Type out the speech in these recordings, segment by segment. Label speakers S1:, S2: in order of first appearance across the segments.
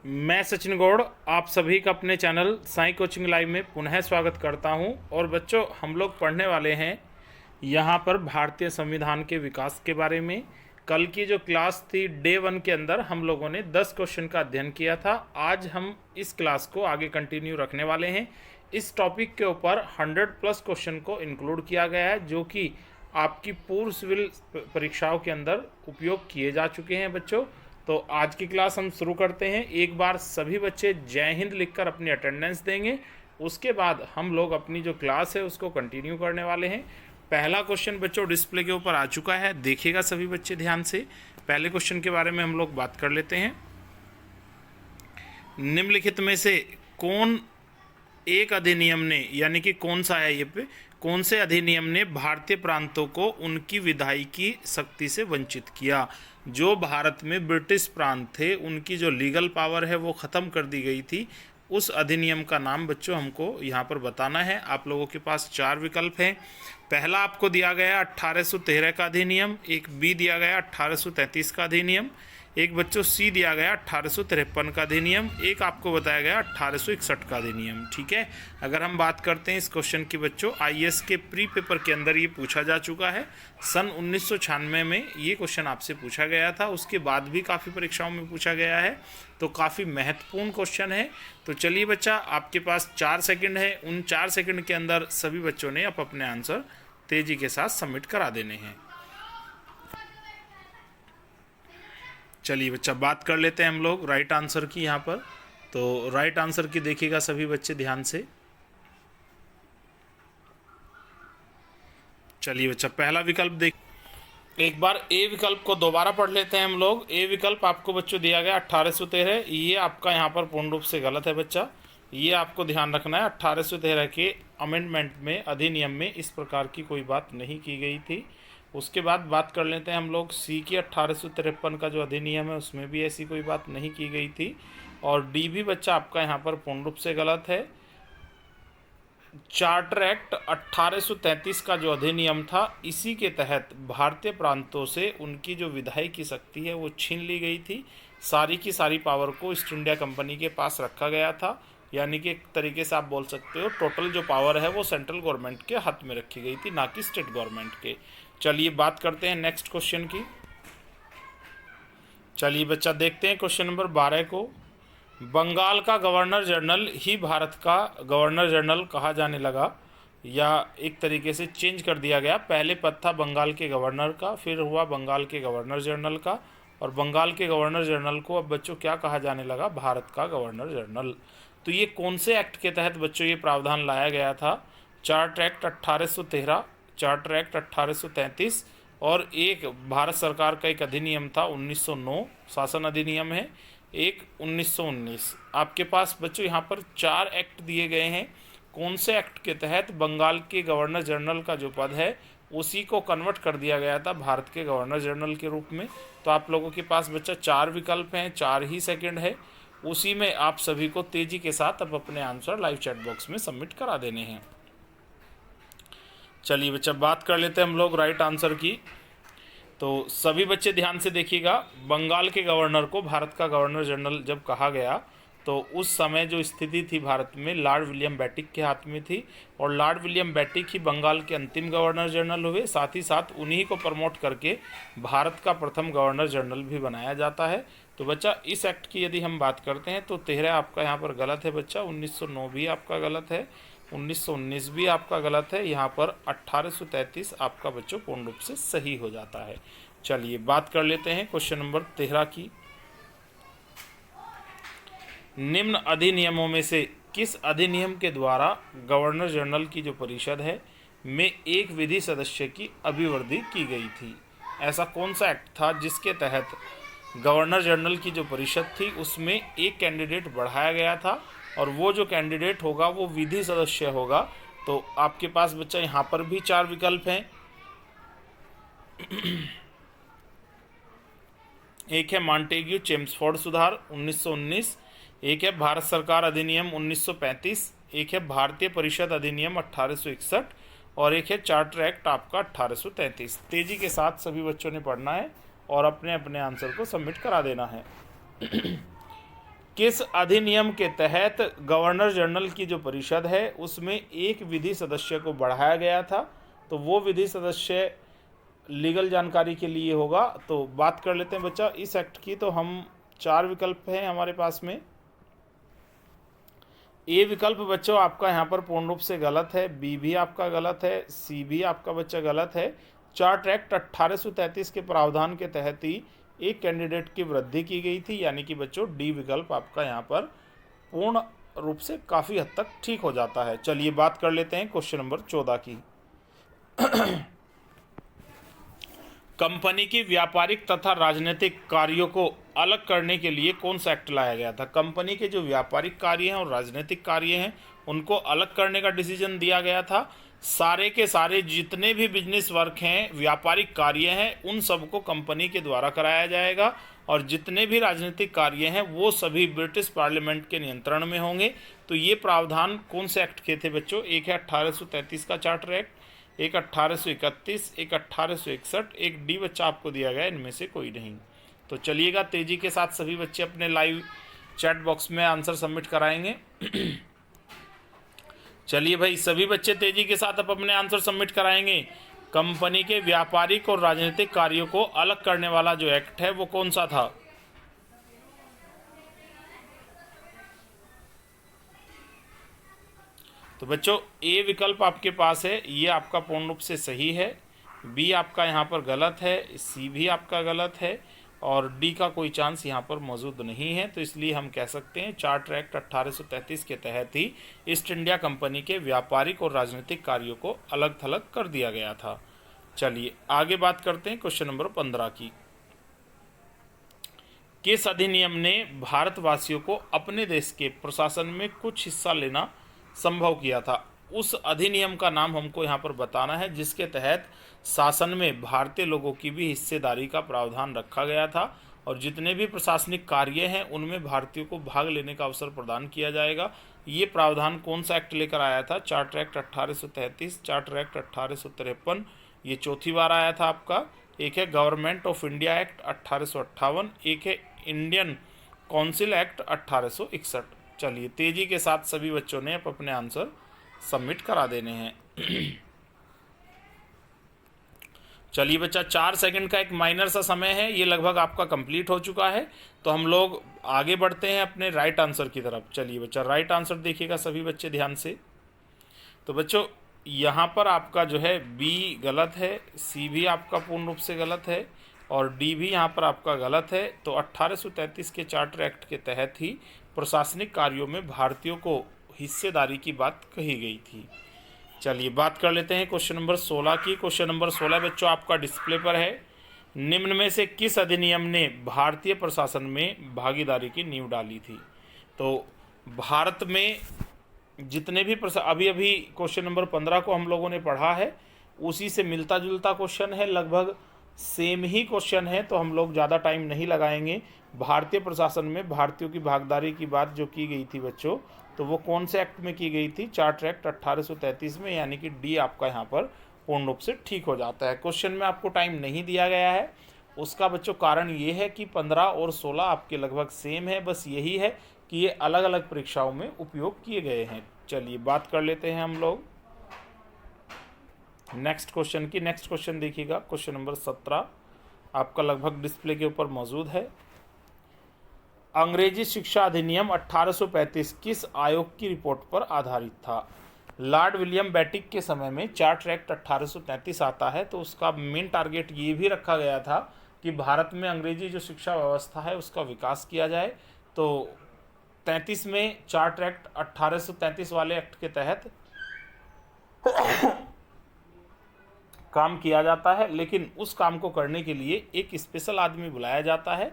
S1: मैं सचिन गौड़ आप सभी का अपने चैनल साई कोचिंग लाइव में पुनः स्वागत करता हूं। और बच्चों, हम लोग पढ़ने वाले हैं यहां पर भारतीय संविधान के विकास के बारे में। कल की जो क्लास थी डे 1 के अंदर हम लोगों ने 10 क्वेश्चन का अध्ययन किया था। आज हम इस क्लास को आगे कंटिन्यू रखने वाले हैं। इस टॉपिक के ऊपर 100+ क्वेश्चन को इंक्लूड किया गया है, जो कि आपकी पूर्व सिविल परीक्षाओं के अंदर उपयोग किए जा चुके हैं बच्चों। तो आज की क्लास हम शुरू करते हैं। एक बार सभी बच्चे जय हिंद लिखकर अपनी अटेंडेंस देंगे। उसके बाद हम लोग अपनी जो क्लास है उसको कंटिन्यू करने वाले हैं। पहला क्वेश्चन बच्चों डिस्प्ले के ऊपर आ चुका है, देखिएगा सभी बच्चे ध्यान से। पहले क्वेश्चन के बारे में हम लोग बात कर लेते हैं। निम्नलिखित में से कौन एक अधिनियम ने, यानी कि कौन सा है ये पे, कौन से अधिनियम ने भारतीय प्रांतों को उनकी विधायिकी शक्ति से वंचित किया? जो भारत में ब्रिटिश प्रांत थे उनकी जो लीगल पावर है वो ख़त्म कर दी गई थी। उस अधिनियम का नाम बच्चों हमको यहाँ पर बताना है। आप लोगों के पास 4 विकल्प हैं। पहला आपको दिया गया 1813 का अधिनियम, एक बी दिया गया 1833 का अधिनियम, एक बच्चों सी दिया गया 1853 का अधिनियम, एक आपको बताया गया 1861 का अधिनियम। ठीक है, अगर हम बात करते हैं इस क्वेश्चन की बच्चों, आईएएस के प्री पेपर के अंदर ये पूछा जा चुका है। सन 1996 में ये क्वेश्चन आपसे पूछा गया था, उसके बाद भी काफ़ी परीक्षाओं में पूछा गया है, तो काफ़ी महत्वपूर्ण क्वेश्चन है। तो चलिए बच्चा, आपके पास 4 सेकंड है। उन 4 सेकंड के अंदर सभी बच्चों ने अपने आंसर तेज़ी के साथ सबमिट करा देने हैं। चलिए बच्चा, बात कर लेते हैं हम लोग राइट आंसर की यहाँ पर। तो राइट आंसर की देखिएगा सभी बच्चे ध्यान से। चलिए बच्चा, पहला विकल्प देख, एक बार ए विकल्प को दोबारा पढ़ लेते हैं हम लोग। ए विकल्प आपको बच्चों दिया गया 1813, ये आपका यहाँ पर पूर्ण रूप से गलत है बच्चा। ये आपको ध्यान रखना है, 1813 के अमेंडमेंट में, अधिनियम में इस प्रकार की कोई बात नहीं की गई थी। उसके बाद बात कर लेते हैं हम लोग सी की, 1853 का जो अधिनियम है उसमें भी ऐसी कोई बात नहीं की गई थी। और डी भी बच्चा आपका यहाँ पर पूर्ण रूप से गलत है। चार्टर एक्ट 1833 का जो अधिनियम था, इसी के तहत भारतीय प्रांतों से उनकी जो विधायिकी शक्ति है वो छीन ली गई थी। सारी की सारी पावर को ईस्ट इंडिया कंपनी के पास रखा गया था, यानी कि एक तरीके से आप बोल सकते हो टोटल जो पावर है वो सेंट्रल गवर्नमेंट के हाथ में रखी गई थी, ना कि स्टेट गवर्नमेंट के। चलिए बात करते हैं नेक्स्ट क्वेश्चन की। चलिए बच्चा, देखते हैं क्वेश्चन नंबर 12 को। बंगाल का गवर्नर जनरल ही भारत का गवर्नर जनरल कहा जाने लगा, या एक तरीके से चेंज कर दिया गया। पहले पद था बंगाल के गवर्नर का, फिर हुआ बंगाल के गवर्नर जनरल का, और बंगाल के गवर्नर जनरल को अब बच्चों क्या कहा जाने लगा? भारत का गवर्नर जनरल। तो ये कौन से एक्ट के तहत बच्चों ये प्रावधान लाया गया था? चार्टर एक्ट 1813, चार्टर एक्ट 1833, और एक भारत सरकार का एक अधिनियम था 1909, शासन अधिनियम है, एक 1919। आपके पास बच्चों यहाँ पर 4 एक्ट दिए गए हैं। कौन से एक्ट के तहत बंगाल के गवर्नर जनरल का जो पद है उसी को कन्वर्ट कर दिया गया था भारत के गवर्नर जनरल के रूप में? तो आप लोगों के पास बच्चा 4 विकल्प हैं, 4 ही सेकंड है। उसी में आप सभी को तेज़ी के साथ अब अपने आंसर लाइव चैट बॉक्स में सबमिट करा देने हैं। चलिए बच्चा, बात कर लेते हैं हम लोग राइट आंसर की। तो सभी बच्चे ध्यान से देखिएगा, बंगाल के गवर्नर को भारत का गवर्नर जनरल जब कहा गया तो उस समय जो स्थिति थी भारत में, लॉर्ड विलियम बेटिक के हाथ में थी, और लॉर्ड विलियम बेटिक ही बंगाल के अंतिम गवर्नर जनरल हुए। साथ ही साथ उन्हीं को प्रमोट करके भारत का प्रथम गवर्नर जनरल भी बनाया जाता है। तो बच्चा, इस एक्ट की यदि हम बात करते हैं तो 13 आपका यहाँ पर गलत है बच्चा, 1909 भी आपका गलत है, 1919 भी आपका गलत है। यहाँ पर 1833 आपका बच्चों पूर्ण रूप से सही हो जाता है। चलिए बात कर लेते हैं क्वेश्चन नंबर 13 की। निम्न अधिनियमों में से किस अधिनियम के द्वारा गवर्नर जनरल की जो परिषद है में एक विधि सदस्य की अभिवृद्धि की गई थी? ऐसा कौन सा एक्ट था जिसके तहत गवर्नर जनरल की जो परिषद थी उसमें एक कैंडिडेट बढ़ाया गया था, और वो जो कैंडिडेट होगा वो विधि सदस्य होगा? तो आपके पास बच्चा यहाँ पर भी 4 विकल्प हैं। एक है मॉन्टेग्यू चेम्सफोर्ड सुधार 1919, एक है भारत सरकार अधिनियम 1935, एक है भारतीय परिषद अधिनियम 1861, और एक है चार्टर एक्ट आपका 1833। तेज़ी के साथ सभी बच्चों ने पढ़ना है और अपने अपने आंसर को सबमिट करा देना है। किस अधिनियम के तहत गवर्नर जनरल की जो परिषद है उसमें एक विधि सदस्य को बढ़ाया गया था? तो वो विधि सदस्य लीगल जानकारी के लिए होगा। तो बात कर लेते हैं बच्चा इस एक्ट की। तो हम 4 विकल्प हैं हमारे पास में। ए विकल्प बच्चों आपका यहाँ पर पूर्ण रूप से गलत है, बी भी आपका गलत है, सी भी आपका बच्चा गलत है। चार्ट एक्ट 1833 के प्रावधान के तहत ही एक कैंडिडेट की वृद्धि की गई थी, यानी कि बच्चों डी विकल्प आपका यहाँ पर पूर्ण रूप से काफ़ी हद तक ठीक हो जाता है। चलिए बात कर लेते हैं क्वेश्चन नंबर 14 की। कंपनी की व्यापारिक तथा राजनीतिक कार्यों को अलग करने के लिए कौन सा एक्ट लाया गया था? कंपनी के जो व्यापारिक कार्य हैं और राजनीतिक कार्य हैं उनको अलग करने का डिसीजन दिया गया था। सारे के सारे जितने भी बिजनेस वर्क हैं, व्यापारिक कार्य हैं, उन सबको कंपनी के द्वारा कराया जाएगा और जितने भी राजनीतिक कार्य हैं वो सभी ब्रिटिश पार्लियामेंट के नियंत्रण में होंगे। तो ये प्रावधान कौन से एक्ट के थे बच्चों? एक है 1833 का चार्टर एक्ट, एक 1831, एक 1861, एक डी बच्चा आपको दिया गया, इनमें से कोई नहीं। तो चलिएगा तेजी के साथ सभी बच्चे अपने लाइव चैट बॉक्स में आंसर सबमिट कराएंगे। चलिए भाई सभी बच्चे तेजी के साथ अब अपने आंसर सबमिट कराएंगे। कंपनी के व्यापारिक और राजनीतिक कार्यों को अलग करने वाला जो एक्ट है वो कौन सा था? तो बच्चों ए विकल्प आपके पास है, ये आपका पूर्ण रूप से सही है। बी आपका यहाँ पर गलत है, सी भी आपका गलत है और डी का कोई चांस यहाँ पर मौजूद नहीं है। तो इसलिए हम कह सकते हैं चार्टर एक्ट 1833 के तहत ही ईस्ट इंडिया कंपनी के व्यापारिक और राजनीतिक कार्यों को अलग थलग कर दिया गया था। चलिए आगे बात करते हैं क्वेश्चन नंबर 15 की। किस अधिनियम ने भारतवासियों को अपने देश के प्रशासन में कुछ हिस्सा लेना संभव किया था? उस अधिनियम का नाम हमको यहाँ पर बताना है जिसके तहत शासन में भारतीय लोगों की भी हिस्सेदारी का प्रावधान रखा गया था और जितने भी प्रशासनिक कार्य हैं उनमें भारतीयों को भाग लेने का अवसर प्रदान किया जाएगा। ये प्रावधान कौन सा एक्ट लेकर आया था? चार्टर एक्ट 1833, चार्टर एक्ट 1853, ये चौथी बार आया था आपका। एक है गवर्नमेंट ऑफ इंडिया एक्ट 1858, एक है इंडियन काउंसिल एक्ट 1861। चलिए तेजी के साथ सभी बच्चों ने अपने आंसर सबमिट करा देने हैं। चलिए बच्चा 4 सेकंड का एक माइनर सा समय है, ये लगभग आपका कंप्लीट हो चुका है। तो हम लोग आगे बढ़ते हैं अपने राइट आंसर की तरफ। चलिए बच्चा राइट आंसर देखिएगा सभी बच्चे ध्यान से। तो बच्चों यहाँ पर आपका जो है बी गलत है, सी भी आपका पूर्ण रूप से गलत है और डी भी यहाँ पर आपका गलत है। तो 1833 के चार्टर एक्ट के तहत ही प्रशासनिक कार्यों में भारतीयों को हिस्सेदारी की बात कही गई थी। चलिए बात कर लेते हैं क्वेश्चन नंबर 16 की। क्वेश्चन नंबर 16 बच्चों आपका डिस्प्ले पर है। निम्न में से किस अधिनियम ने भारतीय प्रशासन में भागीदारी की नींव डाली थी? तो भारत में जितने भी अभी क्वेश्चन नंबर 15 को हम लोगों ने पढ़ा है, उसी से मिलता जुलता क्वेश्चन है, लगभग सेम ही क्वेश्चन है। तो हम लोग ज़्यादा टाइम नहीं लगाएंगे। भारतीय प्रशासन में भारतीयों की भागीदारी की बात जो की गई थी बच्चों, तो वो कौन से एक्ट में की गई थी? चार्टर एक्ट 1833 में, यानी कि डी आपका यहाँ पर पूर्ण रूप से ठीक हो जाता है। क्वेश्चन में आपको टाइम नहीं दिया गया है, उसका बच्चों कारण ये है कि 15 और 16 आपके लगभग सेम है, बस यही है कि ये अलग अलग परीक्षाओं में उपयोग किए गए हैं। चलिए बात कर लेते हैं हम लोग नेक्स्ट क्वेश्चन की। नेक्स्ट क्वेश्चन देखिएगा, क्वेश्चन नंबर 17 आपका लगभग डिस्प्ले के ऊपर मौजूद है। अंग्रेजी शिक्षा अधिनियम 1835 किस आयोग की रिपोर्ट पर आधारित था? लॉर्ड विलियम बेटिक के समय में चार्टर एक्ट 1833 आता है, तो उसका मेन टारगेट ये भी रखा गया था कि भारत में अंग्रेजी जो शिक्षा व्यवस्था है उसका विकास किया जाए। तो 33 में चार्टर एक्ट 1833 वाले एक्ट के तहत काम किया जाता है, लेकिन उस काम को करने के लिए एक स्पेशल आदमी बुलाया जाता है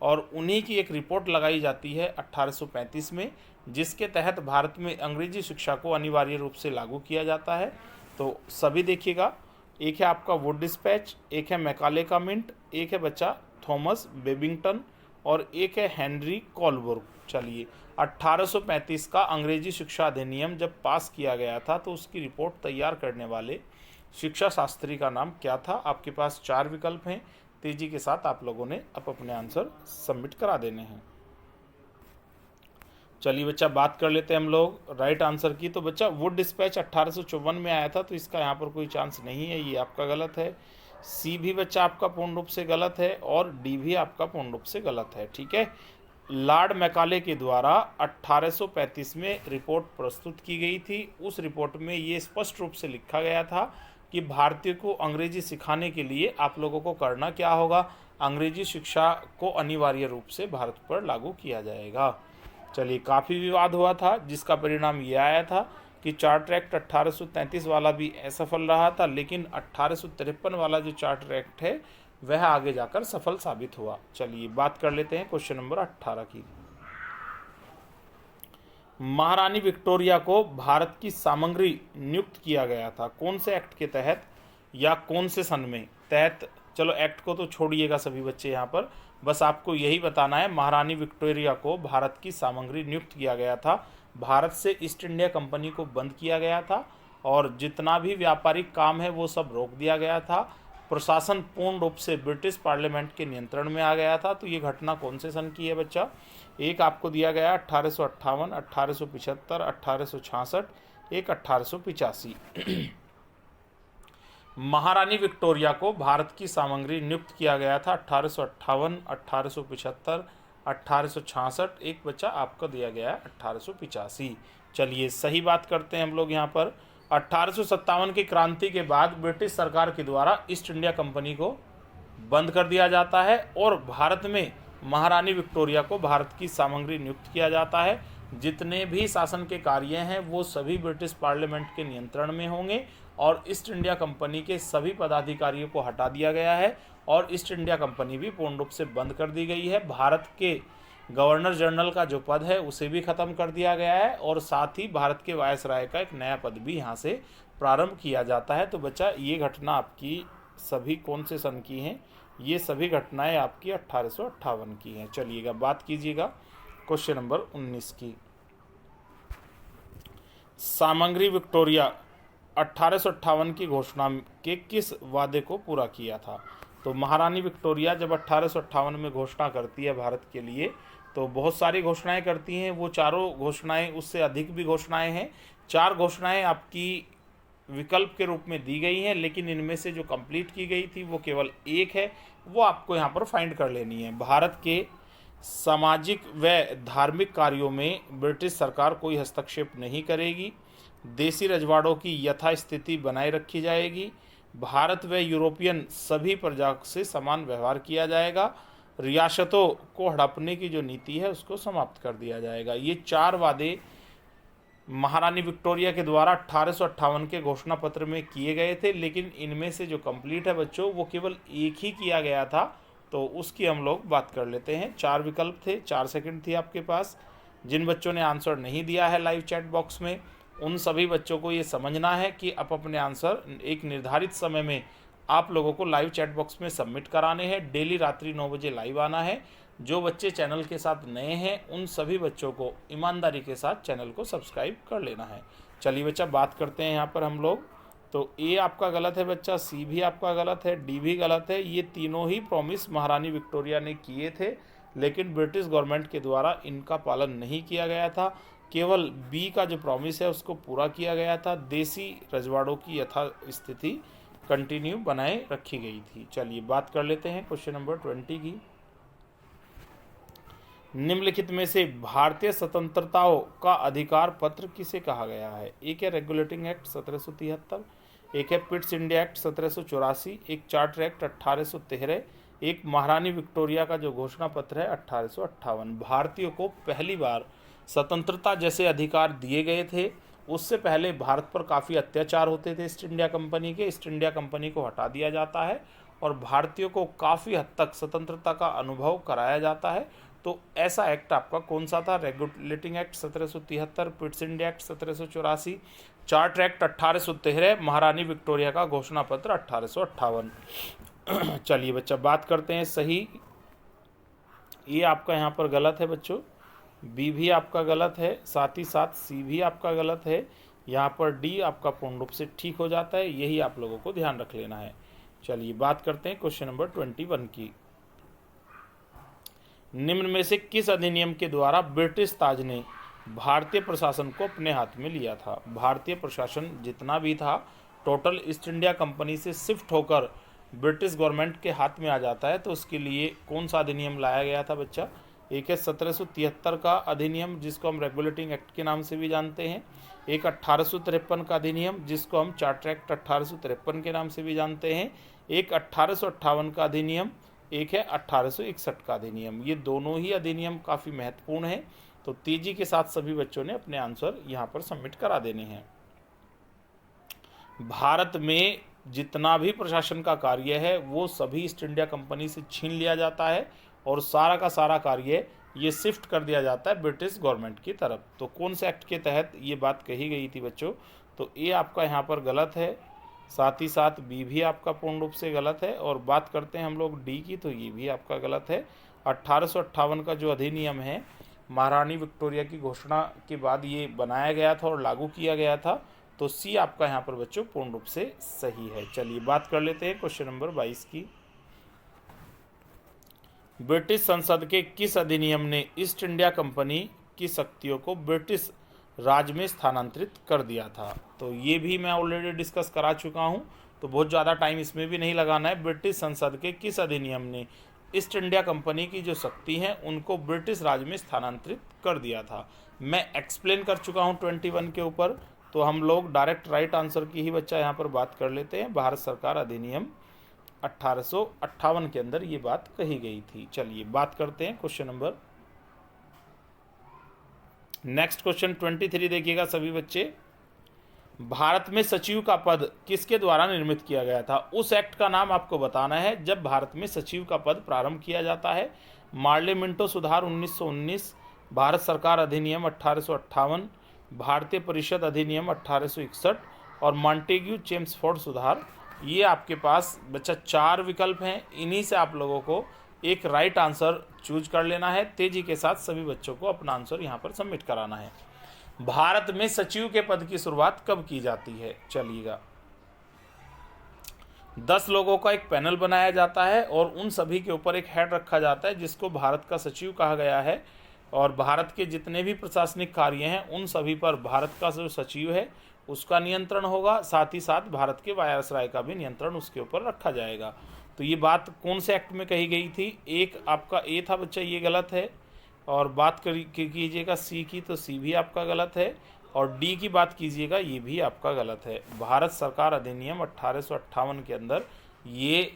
S1: और उन्हीं की एक रिपोर्ट लगाई जाती है 1835 में, जिसके तहत भारत में अंग्रेजी शिक्षा को अनिवार्य रूप से लागू किया जाता है। तो सभी देखिएगा, एक है आपका वुड डिस्पैच, एक है मैकाले का मिंट, एक है बच्चा थॉमस बेबिंगटन और एक है हेनरी कॉलबर्ग। चलिए 1835 का अंग्रेजी शिक्षा अधिनियम जब पास किया गया था तो उसकी रिपोर्ट तैयार करने वाले शिक्षा शास्त्री का नाम क्या था? आपके पास 4 विकल्प हैं, तेजी के साथ आप लोगों ने अब अपने आंसर सबमिट करा देने हैं। चलिए बच्चा बात कर लेते हैं हम लोग राइट आंसर की। तो बच्चा वुड डिस्पैच 1854 में आया था, तो इसका यहाँ पर कोई चांस नहीं है, ये आपका गलत है। सी भी बच्चा आपका पूर्ण रूप से गलत है और डी भी आपका पूर्ण रूप से गलत है। ठीक है। लॉर्ड मैकाले के द्वारा 1835 में रिपोर्ट प्रस्तुत की गई थी। उस रिपोर्ट में ये स्पष्ट रूप से लिखा गया था कि भारतीय को अंग्रेजी सिखाने के लिए आप लोगों को करना क्या होगा, अंग्रेजी शिक्षा को अनिवार्य रूप से भारत पर लागू किया जाएगा। चलिए, काफ़ी विवाद हुआ था जिसका परिणाम ये आया था कि चार्टर एक्ट 1833 वाला भी असफल रहा था, लेकिन 1853 वाला जो चार्टर एक्ट है वह आगे जाकर सफल साबित हुआ। चलिए बात कर लेते हैं क्वेश्चन नंबर 18 की। महारानी विक्टोरिया को भारत की सामग्री नियुक्त किया गया था, कौन से एक्ट के तहत या कौन से सन में तहत? चलो एक्ट को तो छोड़िएगा सभी बच्चे, यहाँ पर बस आपको यही बताना है। महारानी विक्टोरिया को भारत की सामग्री नियुक्त किया गया था, भारत से ईस्ट इंडिया कंपनी को बंद किया गया था और जितना भी व्यापारिक काम है वो सब रोक दिया गया था। प्रशासन पूर्ण रूप से ब्रिटिश पार्लियामेंट के नियंत्रण में आ गया था। तो ये घटना कौन से सन की है बच्चा? एक आपको दिया गया 1858, 1875, 1866, एक 1885। महारानी विक्टोरिया को भारत की सामग्री नियुक्त किया गया था 1858, 1875, 1866, एक बच्चा आपको दिया गया है 1885। चलिए सही बात करते हैं हम लोग यहाँ पर। 1857 की क्रांति के बाद ब्रिटिश सरकार के द्वारा ईस्ट इंडिया कंपनी को बंद कर दिया जाता है और भारत में महारानी विक्टोरिया को भारत की सामग्री नियुक्त किया जाता है। जितने भी शासन के कार्य हैं वो सभी ब्रिटिश पार्लियामेंट के नियंत्रण में होंगे और ईस्ट इंडिया कंपनी के सभी पदाधिकारियों को हटा दिया गया है और ईस्ट इंडिया कंपनी भी पूर्ण रूप से बंद कर दी गई है। भारत के गवर्नर जनरल का जो पद है उसे भी खत्म कर दिया गया है और साथ ही भारत के वायसराय का एक नया पद भी यहाँ से प्रारंभ किया जाता है। तो बच्चा ये घटना आपकी सभी कौन से सन की हैं? ये सभी घटनाएं आपकी 1858 की हैं। चलिएगा बात कीजिएगा क्वेश्चन नंबर 19 की। सामग्री विक्टोरिया 1858 की घोषणा के किस वादे को पूरा किया था? तो महारानी विक्टोरिया जब 1858 में घोषणा करती है भारत के लिए तो बहुत सारी घोषणाएं करती हैं। वो चारों घोषणाएं, उससे अधिक भी घोषणाएं हैं। 4 घोषणाएं आपकी विकल्प के रूप में दी गई हैं, लेकिन इनमें से जो कंप्लीट की गई थी वो केवल एक है, वो आपको यहाँ पर फाइंड कर लेनी है। भारत के सामाजिक व धार्मिक कार्यों में ब्रिटिश सरकार कोई हस्तक्षेप नहीं करेगी। देसी रजवाड़ों की यथास्थिति बनाए रखी जाएगी। भारत व यूरोपियन सभी प्रजा से समान व्यवहार किया जाएगा। रियासतों को हड़पने की जो नीति है उसको समाप्त कर दिया जाएगा। ये 4 वादे महारानी विक्टोरिया के द्वारा 1858 के घोषणा पत्र में किए गए थे, लेकिन इनमें से जो कंप्लीट है बच्चों वो केवल एक ही किया गया था। तो उसकी हम लोग बात कर लेते हैं। 4 विकल्प थे, 4 सेकंड थी आपके पास। जिन बच्चों ने आंसर नहीं दिया है लाइव चैट बॉक्स में, उन सभी बच्चों को ये समझना है कि आप अपने आंसर एक निर्धारित समय में आप लोगों को लाइव चैट बॉक्स में सबमिट कराने हैं। डेली रात्रि 9 बजे लाइव आना है। जो बच्चे चैनल के साथ नए हैं उन सभी बच्चों को ईमानदारी के साथ चैनल को सब्सक्राइब कर लेना है। चलिए बच्चा बात करते हैं यहाँ पर हम लोग। तो ए आपका गलत है बच्चा, सी भी आपका गलत है, डी भी गलत है। ये तीनों ही प्रॉमिस महारानी विक्टोरिया ने किए थे, लेकिन ब्रिटिश गवर्नमेंट के द्वारा इनका पालन नहीं किया गया था। केवल बी का जो प्रॉमिस है उसको पूरा किया गया था। देसी रजवाड़ों की यथास्थिति कंटिन्यू बनाए रखी गई थी। चलिए बात कर लेते हैं क्वेश्चन नंबर 20 की। निम्नलिखित में से भारतीय स्वतंत्रताओं का अधिकार पत्र किसे कहा गया है? एक है रेगुलेटिंग एक्ट 1773, एक है पिट्स इंडिया एक्ट 1784, एक चार्टर एक्ट 1813, एक महारानी विक्टोरिया का जो घोषणा पत्र है 1858। भारतीयों को पहली बार स्वतंत्रता जैसे अधिकार दिए गए थे। उससे पहले भारत पर काफ़ी अत्याचार होते थे ईस्ट इंडिया कंपनी के। ईस्ट इंडिया कंपनी को हटा दिया जाता है और भारतीयों को काफ़ी हद तक स्वतंत्रता का अनुभव कराया जाता है। तो ऐसा एक्ट आपका कौन सा था? Regulating act 1773, Pitt's India act 1784, charter act 1813, महारानी विक्टोरिया का घोषणा पत्र 1858। चलिए बच्चा बात करते हैं सही। ये आपका यहाँ पर गलत है बच्चों, बी भी आपका गलत है, साथ ही साथ सी भी आपका गलत है। यहाँ पर डी आपका पूर्ण रूप से ठीक हो जाता है, यही आप लोगों को ध्यान रख लेना है। चलिए बात करते हैं क्वेश्चन नंबर 21 की। निम्न में से किस अधिनियम के द्वारा ब्रिटिश ताज ने भारतीय प्रशासन को अपने हाथ में लिया था। भारतीय प्रशासन जितना भी था टोटल ईस्ट इंडिया कंपनी से शिफ्ट होकर ब्रिटिश गवर्नमेंट के हाथ में आ जाता है। तो उसके लिए कौन सा अधिनियम लाया गया था बच्चा? एक है 1773 का अधिनियम जिसको हम रेगुलेटिंग एक्ट के नाम से भी जानते हैं, एक 1853 का अधिनियम जिसको हम चार्टर एक्ट 1853 के नाम से भी जानते हैं, एक 1858 का अधिनियम, एक है 1861 का अधिनियम। ये दोनों ही अधिनियम काफ़ी महत्वपूर्ण हैं। तो तेजी के साथ सभी बच्चों ने अपने आंसर यहाँ पर सबमिट करा देने हैं। भारत में जितना भी प्रशासन का कार्य है वो सभी ईस्ट इंडिया कंपनी से छीन लिया जाता है और सारा का सारा कार्य ये शिफ्ट कर दिया जाता है ब्रिटिश गवर्नमेंट की तरफ। तो कौन से एक्ट के तहत ये बात कही गई थी बच्चों? तो ए आपका यहाँ पर गलत है, साथ ही साथ बी भी आपका पूर्ण रूप से गलत है, और बात करते हैं हम लोग डी की तो ये भी आपका गलत है। 1858 का जो अधिनियम है महारानी विक्टोरिया की घोषणा के बाद ये बनाया गया था और लागू किया गया था। तो सी आपका यहाँ पर बच्चों पूर्ण रूप से सही है। चलिए बात कर लेते हैं क्वेश्चन नंबर 22 की। ब्रिटिश संसद के किस अधिनियम ने ईस्ट इंडिया कंपनी की शक्तियों को ब्रिटिश राज में स्थानांतरित कर दिया था? तो ये भी मैं ऑलरेडी डिस्कस करा चुका हूँ, तो बहुत ज़्यादा टाइम इसमें भी नहीं लगाना है। ब्रिटिश संसद के किस अधिनियम ने ईस्ट इंडिया कंपनी की जो शक्ति हैं उनको ब्रिटिश राज में स्थानांतरित कर दिया था? मैं एक्सप्लेन कर चुका हूँ 21 के ऊपर। तो हम लोग डायरेक्ट राइट आंसर की ही बच्चा यहाँ पर बात कर लेते हैं। भारत सरकार अधिनियम 1858 के अंदर ये बात कही गई थी। चलिए बात करते हैं क्वेश्चन नंबर नेक्स्ट क्वेश्चन 23 देखिएगा सभी बच्चे। भारत में सचिव का पद किसके द्वारा निर्मित किया गया था? उस एक्ट का नाम आपको बताना है जब भारत में सचिव का पद प्रारंभ किया जाता है। मार्ले मिंटो सुधार 1919, भारत सरकार अधिनियम 1858, भारतीय परिषद अधिनियम 1861 और मॉन्टेग्यू चेम्सफोर्ड सुधार। ये आपके पास बच्चा 4 विकल्प हैं, इन्हीं से आप लोगों को एक राइट आंसर चूज कर लेना है। तेजी के साथ सभी बच्चों को अपना आंसर यहाँ पर सबमिट कराना है। भारत में सचिव के पद की शुरुआत कब की जाती है? चलिएगा 10 लोगों का एक पैनल बनाया जाता है और उन सभी के ऊपर एक हेड रखा जाता है जिसको भारत का सचिव कहा गया है, और भारत के जितने भी प्रशासनिक कार्य हैं उन सभी पर भारत का जो सचिव है उसका नियंत्रण होगा। साथ ही साथ भारत के वायसराय का भी नियंत्रण उसके ऊपर रखा जाएगा। तो ये बात कौन से एक्ट में कही गई थी? एक आपका ए था बच्चा, ये गलत है। और बात कीजिएगा सी की तो सी भी आपका गलत है, और डी की बात कीजिएगा ये भी आपका गलत है। भारत सरकार अधिनियम 1858 के अंदर ये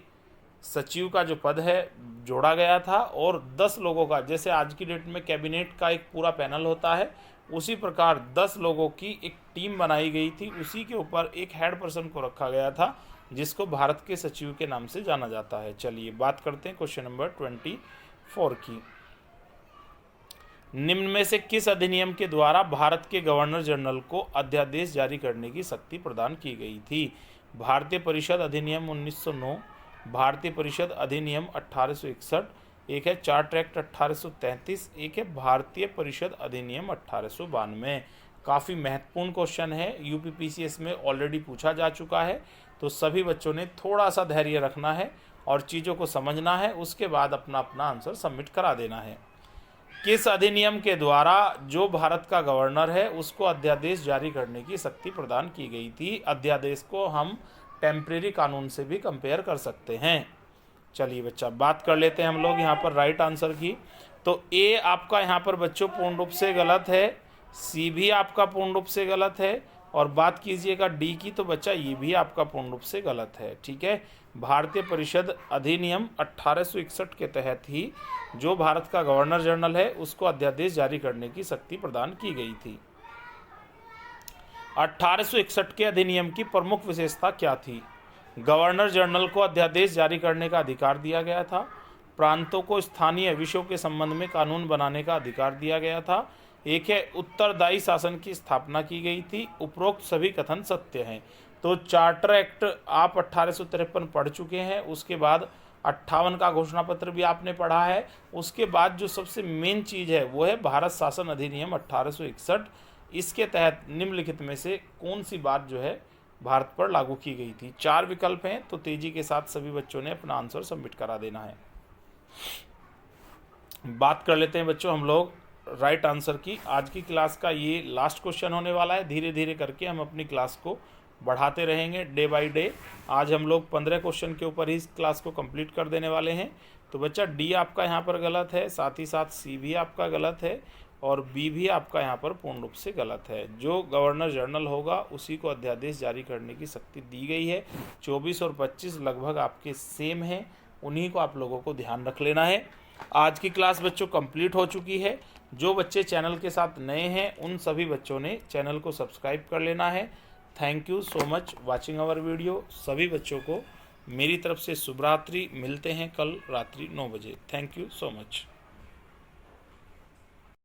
S1: सचिव का जो पद है जोड़ा गया था, और 10 लोगों का, जैसे आज की डेट में कैबिनेट का एक पूरा पैनल होता है उसी प्रकार 10 लोगों की एक टीम बनाई गई थी। उसी के ऊपर एक हेड पर्सन को रखा गया था जिसको भारत के सचिव के नाम से जाना जाता है। चलिए बात करते हैं क्वेश्चन नंबर 24 की। निम्न में से किस अधिनियम के द्वारा भारत के गवर्नर जनरल को अध्यादेश जारी करने की शक्ति प्रदान की गई थी? भारतीय परिषद अधिनियम 1909, भारतीय परिषद अधिनियम 1861, एक है चार्टर एक्ट 1833, एक है भारतीय परिषद अधिनियम 1892। काफ़ी महत्वपूर्ण क्वेश्चन है, यूपीपीसीएस में ऑलरेडी पूछा जा चुका है। तो सभी बच्चों ने थोड़ा सा धैर्य रखना है और चीज़ों को समझना है, उसके बाद अपना अपना आंसर सबमिट करा देना है। किस अधिनियम के द्वारा जो भारत का गवर्नर है उसको अध्यादेश जारी करने की शक्ति प्रदान की गई थी? अध्यादेश को हम टेम्परेरी कानून से भी कंपेयर कर सकते हैं। चलिए बच्चा बात कर लेते हैं हम लोग यहाँ पर राइट आंसर की। तो ए आपका यहाँ पर बच्चों पूर्ण रूप से गलत है, सी भी आपका पूर्ण रूप से गलत है, और बात कीजिएगा डी की तो बच्चा ये भी आपका पूर्ण रूप से गलत है। ठीक है, भारतीय परिषद अधिनियम 1861 के तहत ही जो भारत का गवर्नर जनरल है उसको अध्यादेश जारी करने की शक्ति प्रदान की गई थी। 1861 के अधिनियम की प्रमुख विशेषता क्या थी? गवर्नर जनरल को अध्यादेश जारी करने का अधिकार दिया गया था, प्रांतों को स्थानीय विषयों के संबंध में कानून बनाने का अधिकार दिया गया था, एक है उत्तरदायी शासन की स्थापना की गई थी। उपरोक्त सभी कथन सत्य हैं। तो चार्टर एक्ट आप 1853 पढ़ चुके हैं, उसके बाद 58 का घोषणा पत्र भी आपने पढ़ा है। उसके बाद जो सबसे मेन चीज़ है वो है भारत शासन अधिनियम 1861। इसके तहत निम्नलिखित में से कौन सी बात जो है भारत पर लागू की गई थी? 4 विकल्प हैं, तो तेजी के साथ सभी बच्चों ने अपना आंसर सबमिट करा देना है। बात कर लेते हैं बच्चों हम लोग राइट आंसर की। आज की क्लास का ये लास्ट क्वेश्चन होने वाला है। धीरे धीरे करके हम अपनी क्लास को बढ़ाते रहेंगे डे बाय डे। आज हम लोग 15 क्वेश्चन के ऊपर ही इस क्लास को कंप्लीट कर देने वाले हैं। तो बच्चा डी आपका यहाँ पर गलत है, साथ ही साथ सी भी आपका गलत है और बी भी आपका यहाँ पर पूर्ण रूप से गलत है। जो गवर्नर जनरल होगा उसी को अध्यादेश जारी करने की शक्ति दी गई है। 24 और 25 लगभग आपके सेम हैं, उन्हीं को आप लोगों को ध्यान रख लेना है। आज की क्लास बच्चों कंप्लीट हो चुकी है। जो बच्चे चैनल के साथ नए हैं उन सभी बच्चों ने चैनल को सब्सक्राइब कर लेना है। Thank you so much watching our video. सभी बच्चों को मेरी तरफ से शुभ रात्रि। मिलते हैं कल रात्रि 9 बजे। Thank you so much.